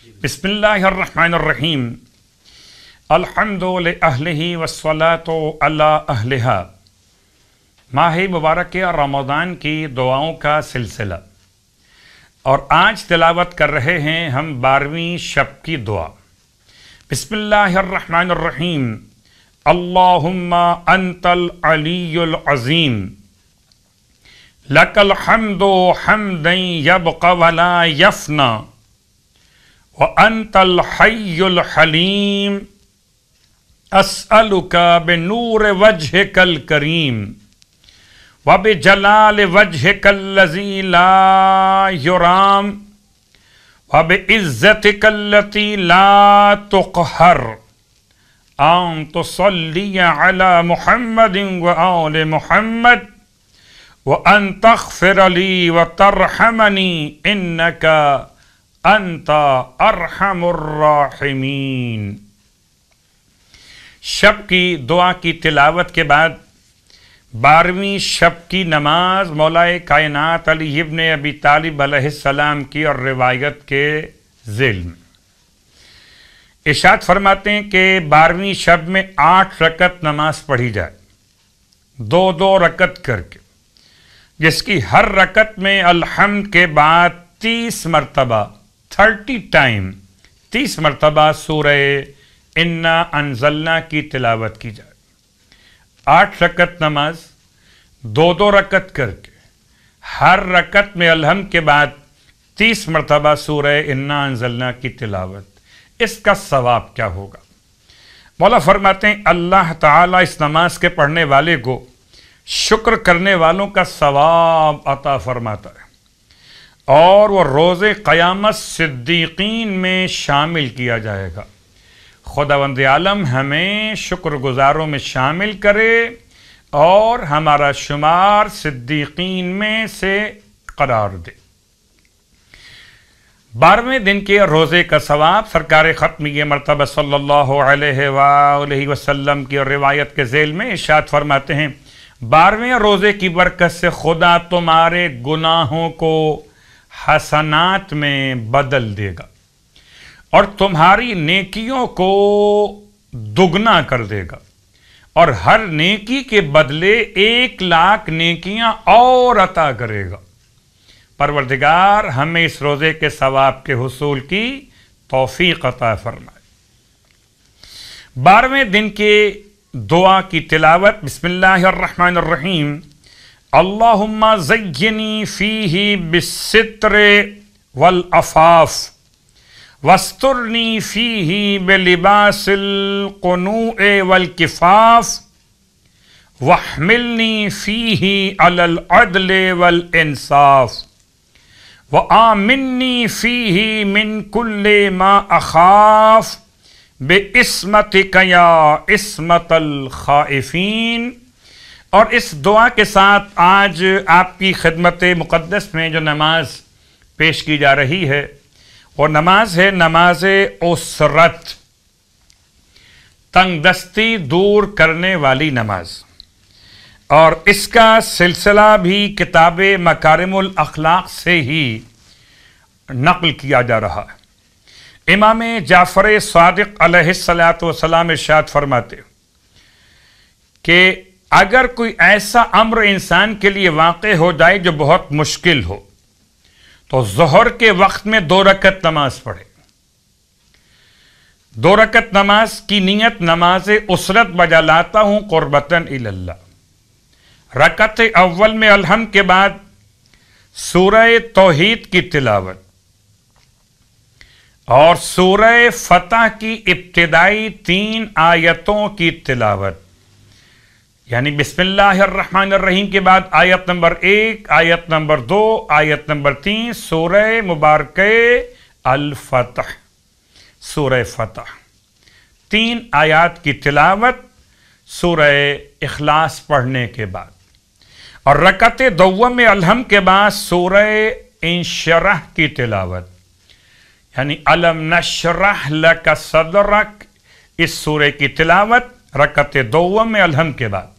बिस्मिल्लाहिर्रहमानिर्रहीम अल्हम्दु लिअहलिही वस्सलातु अला अहलिहा। माह मुबारक रमज़ान की दुआओं का सिलसिला, और आज तिलावत कर रहे हैं हम 12वीं शब की दुआ। बिस्मिल्लाहिर्रहमानिर्रहीम अल्लाहुम्मा अंतल अलीयुल अज़ीम लकल हम्दु हम्दन यबक़ा वला यफ़ना व अंतल हय्युल हलीम अस्अलुका बिनूर वजहिकल करीम व बिजलाल वजहिकल लज़ी ला युराम व बिइज़्ज़तिकल लती ला तुक़हर अन तुसल्ली अला मुहम्मदिन व आले मुहम्मद व अन तग़फ़िर ली व तरहमनी इन्नका अंता अरहमुर राहिमीन। शब की दुआ की तिलावत के बाद 12वीं शब की नमाज मौलाए कायनात अली इब्न अबी तालिब अलैहिस्सलाम की और रिवायत के ज़िल में इरशाद फरमाते हैं कि 12वीं शब में 8 रकत नमाज पढ़ी जाए, 2-2 रकत करके, जिसकी हर रकत में अल्हम्द के बाद 30 मरतबा 30 टाइम 30 मरतबा सूरह इन्ना अनज़लना की तिलावत की जाए। 8 रकत नमाज 2-2 रकत करके, हर रकत में अल्हम्द के बाद 30 मरतबा सूरह इन्ना अनज़लना की तिलावत। इसका सवाब क्या होगा? मौला फरमाते हैं अल्लाह ताला इस नमाज के पढ़ने वाले को शुक्र करने वालों का सवाब अता फरमाता है, और वो रोज़े क़यामत सिद्दीक़ीन में शामिल किया जाएगा। खुदावंद आलम हमें शुक्रगुजारों में शामिल करे और हमारा शुमार सिद्दीक़ीन में से करार दे। 12वें दिन के रोज़े का सवाब सरकार ख़त्मी मरतबा सल्लल्लाहु अलैहि वसल्लम की रिवायत के ज़ेल में इरशाद फरमाते हैं, 12वें रोज़े की बरकत से खुदा तुम्हारे गुनाहों को हसनात में बदल देगा और तुम्हारी नेकियों को दुगना कर देगा, और हर नेकी के बदले 1 लाख नेकियां और अता करेगा। परवरदिगार हमें इस रोज़े के सवाब के हुसूल की तौफीक अता फरमाए। 12वें दिन के दुआ की तिलावत। बिस्मिल्लाहिर्रहमानिर्रहीम अल्लाहुम्मा ज़य्यनी फ़ीही बिस्सित्रे वल अफ़ाफ़ वस्तुरनी फ़ीही बिलिबासिल क़ुनूए वल किफ़ाफ़ वहमिलनी फ़ीही अलल अदले वल इंसाफ़ व आमिन्नी फ़ीही मिन कुल्ले मा अख़ाफ़ बिइस्मतिका या इस्मतल ख़ाइफ़ीन। और इस दुआ के साथ आज आपकी खिदमत मुक़द्दस में जो नमाज पेश की जा रही है वो नमाज है नमाज उसरत, तंगदस्ती दूर करने वाली नमाज, और इसका सिलसिला भी किताब मकारिमुल अखलाक से ही नक़ल किया जा रहा है। इमाम जाफ़र सादिक़ अलैहिस्सलातु वस्सलाम इरशाद फरमाते कि अगर कोई ऐसा अम्र इंसान के लिए वाक़ हो जाए जो बहुत मुश्किल हो, तो ज़ोहर के वक्त में 2 रकत नमाज पढ़े। 2 रकत नमाज की नियत नमाज उसरत बजा लाता हूँ क़ुर्बतन इलल्लाह। रकत अव्वल में अल्हम्द के बाद सूरह तौहीद की तिलावत और सूरह फतह की इब्तिदाई 3 आयतों की तिलावत, यानी बिस्मिल्लाहिर्रहमानिर्रहीम के बाद आयत नंबर 1, आयत नंबर 2, आयत नंबर 3 सूरह मुबारक अल-फतह, सूरह फतह 3 आयत की तिलावत सूरह इखलास पढ़ने के बाद, और रकत दोम में अल्हम्द के बाद सूरह इंशरह की तिलावत, यानी अलम नशरह लक सदरक, इस सूरह की तिलावत रकत दोम में अल्हम्द के बाद।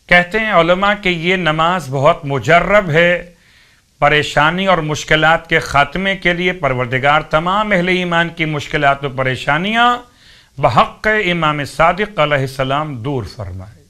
कहते हैं उलमा कि ये नमाज बहुत मुजर्रब है, پریشانی اور مشکلات کے خاتمے کے لیے پروردگار تمام اہل ایمان کی مشکلات و پریشانیاں بحق امام صادق علیہ السلام دور فرمائے۔